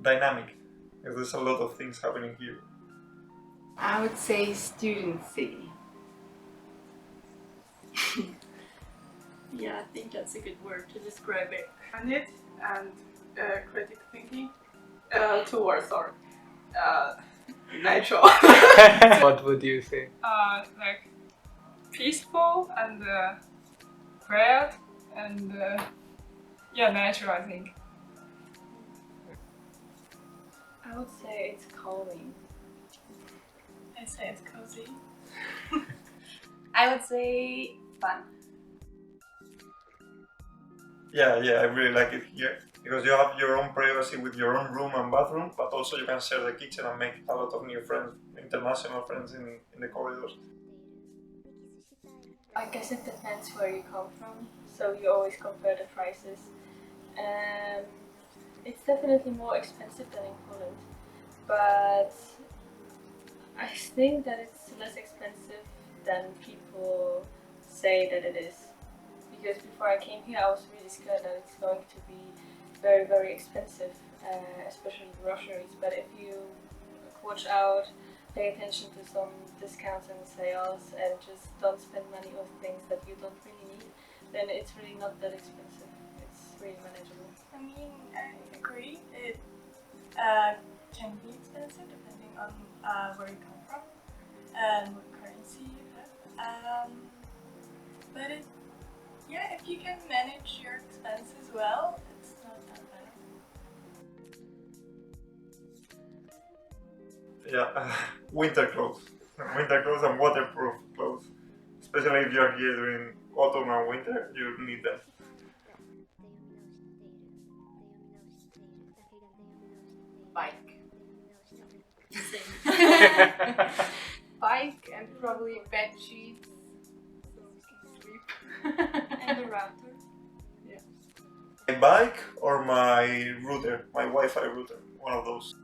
dynamic. Because there's a lot of things happening here. I would say student city. Yeah, I think that's a good word to describe it. It and critic thinking towards art. Natural. What would you say? Like peaceful and quiet and natural, I think. I would say it's calming. I say it's cozy. I would say fun. Yeah, I really like it here. Because you have your own privacy with your own room and bathroom, but also you can share the kitchen and make a lot of new friends, international friends in the corridors. I guess it depends where you come from, so you always compare the prices. It's definitely more expensive than in Poland, but I think that it's less expensive than people say that it is. Because before I came here, I was really scared that it's going to be very, very expensive, especially groceries. But if you watch out, pay attention to some discounts and sales, and just don't spend money on things that you don't really need, then it's really not that expensive. It's really manageable. I mean, I agree. It can be expensive depending on where you come from and what currency you have. But if you can manage your expenses well, it's not that bad. Yeah, winter clothes. Winter clothes and waterproof clothes. Especially if you're here during autumn and winter, you need them. Bike. Bike and probably bed sheets so we can sleep. And the router. My bike or my router, my Wi-Fi router, one of those.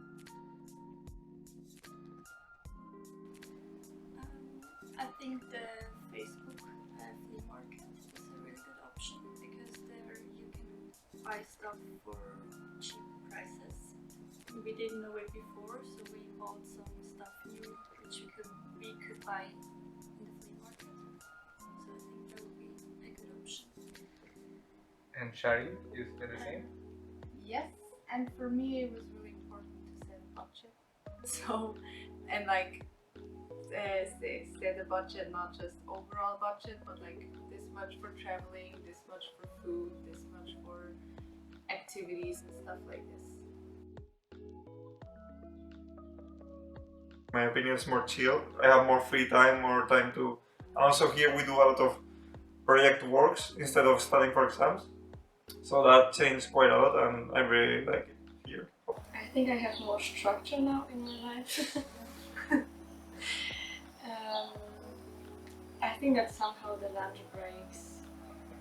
I think the Facebook flea market is a really good option because there you can buy stuff for cheap prices. We didn't know it before, so we bought some stuff new which we could buy in the flea market. So I think that would be a good option. And Shari, is it the same? Yes, and for me it was really important to set a budget. So, and like set a budget, not just overall budget, but like this much for traveling, this much for food, this much for activities and stuff like this. My opinion is more chill. I have more free time, more time to... Also here we do a lot of project works instead of studying for exams. So that changed quite a lot and I really like it here. I think I have more structure now in my life. I think that somehow the lunch breaks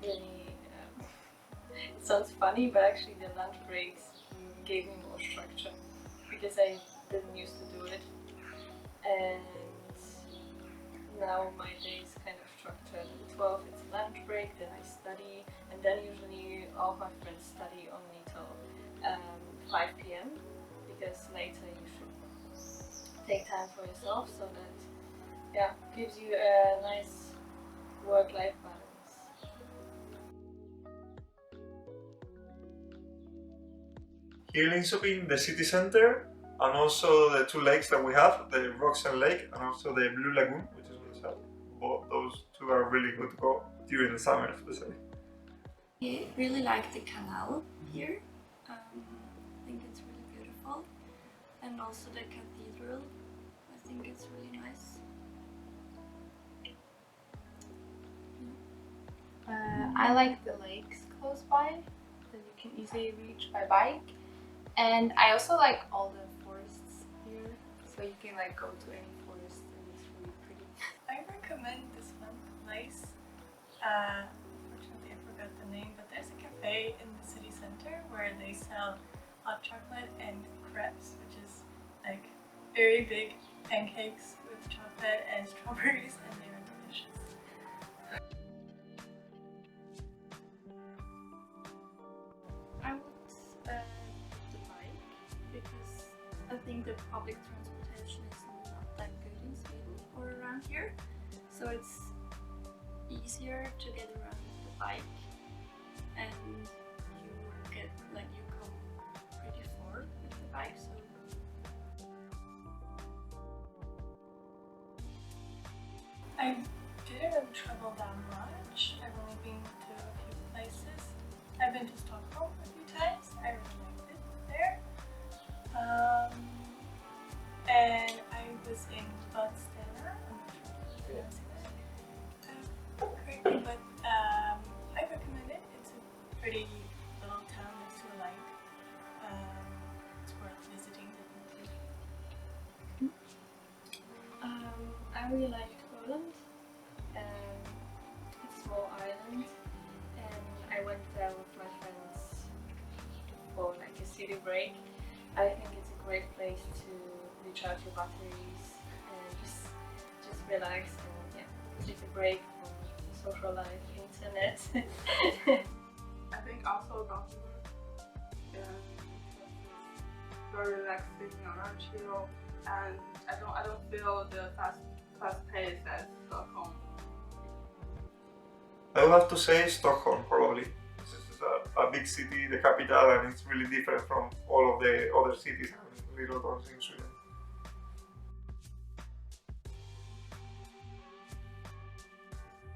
really, it sounds funny, but actually the lunch breaks gave me more structure because I didn't used to do it. And now my day is kind of structured. At 12 it's lunch break, then I study, and then usually all my friends study only till 5 p.m. because later you should take time for yourself, so that gives you a nice work-life balance. Here in Linköping, the city center and also the two lakes that we have, the Roxen Lake and also the Blue Lagoon, which is on the south. Both those two are really good to go during the summer especially. I really like the canal here. I think it's really beautiful. And also the cathedral. I think it's really nice. I like the lakes close by that you can easily reach by bike, and I also like all the forests here, so you can like go to any forest and it's really pretty. I recommend this one place. Unfortunately, I forgot the name, but there's a cafe in the city center where they sell hot chocolate and crepes, which is like very big pancakes with chocolate and strawberries, and they are delicious. I would the bike because the public transportation is not that good in Sweden or around here, so it's easier to get around the bike, and you come pretty far with the bike. So I didn't really travel that much. I've only been to a few places. I've been to Stockholm a few times. I really liked it there. And I was in Vadstena. I'm not sure if I'm pronouncing that correctly, but I recommend it. It's a pretty little town next to a lake. It's worth visiting, definitely. I really liked Poland. It's a small island, and I went there with my friends for like a city break. I think it's a great place to recharge your batteries and just relax and take a break from social life, internet. I think also Gothenburg. It's very relaxing and chill, and I don't feel the fast pace at Stockholm. I would have to say Stockholm probably. This is a big city, the capital, and it's really different from all of the other cities and little towns in Sweden.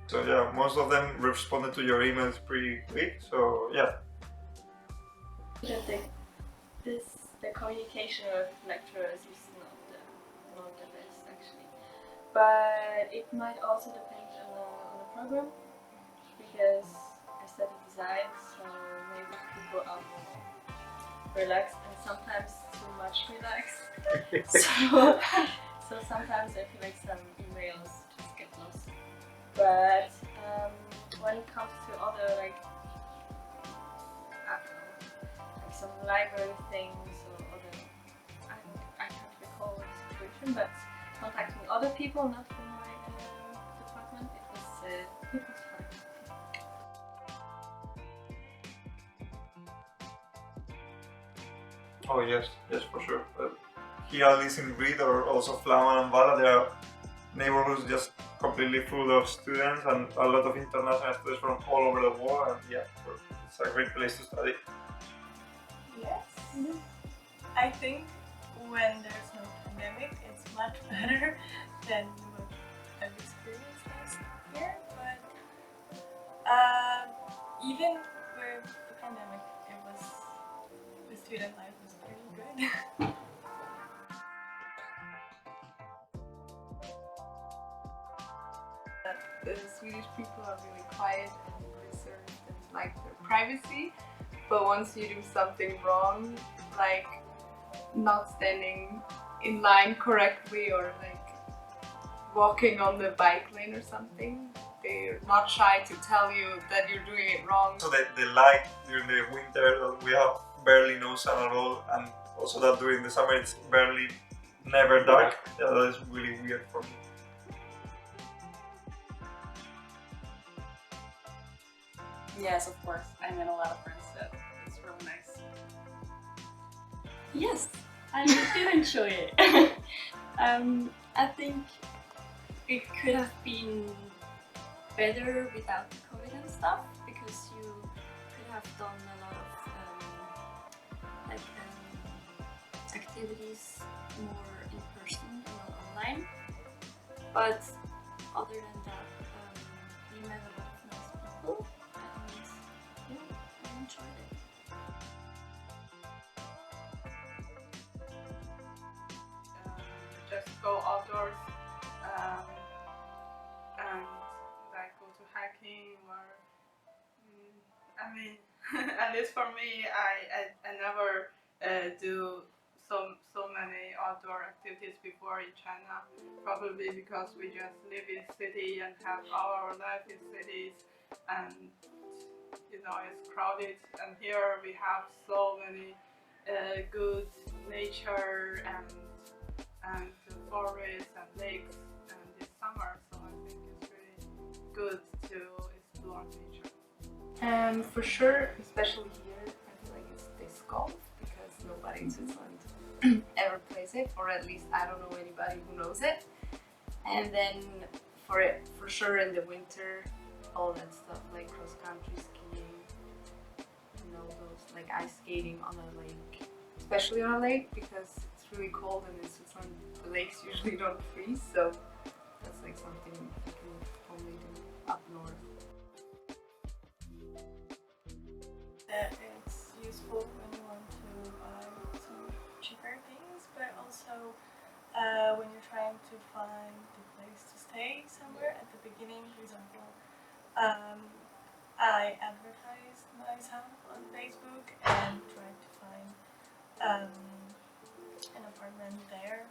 So yeah, most of them responded to your emails pretty quick, so yeah. The communication with lecturers is not the best actually, but it might also depend on the program, because I study design, so maybe people are more relaxed and sometimes too much relaxed. so sometimes I feel like some emails just get lost. But when it comes to other like some library things or other, I can't recall the situation, but contacting other people, not from my department, it was fine. Oh yes, for sure. Here at least in Reed or also Flamman and Valla, there are neighborhoods just completely full of students and a lot of international students from all over the world, and yeah, it's a great place to study. Yes. I think when there's no pandemic, it's much better than what I've experienced last year. But even with the pandemic, the student life was pretty good. The Swedish people are really quiet and reserved and like their privacy, but once you do something wrong, like not standing in line correctly or like walking on the bike lane or something, they're not shy to tell you that you're doing it wrong. So the light during the winter, we have barely no sun at all, and also that during the summer it's never dark. Yeah, that is really weird for me. Yes, of course. I met a lot of friends, so it's really nice. yes, I did enjoy it. I think it could have been better without the COVID and stuff, because you could have done a lot of activities more in person and not online. But other than that, we met a lot of nice people, and yeah, I enjoyed it. Just go outdoors and like go to hiking or I mean at least for me I never do so many outdoor activities before in China, probably because we just live in city and have our life in cities, and you know it's crowded, and here we have so many good nature and forests and lakes and this summer, so I think it's really good to explore nature. And for sure, especially here, I feel like it's disc golf, because nobody in Switzerland ever plays expensive, or at least I don't know anybody who knows it. And then for sure in the winter, all that stuff like cross country skiing, you know, those like ice skating on a lake, especially on a lake because it's really cold and in Switzerland the lakes usually don't freeze, so that's like something you can only do up north. That it's useful when you want to buy some cheaper things, but also when you're trying to find the place to stay somewhere at the beginning. For example, I advertised myself on Facebook and tried to find an apartment there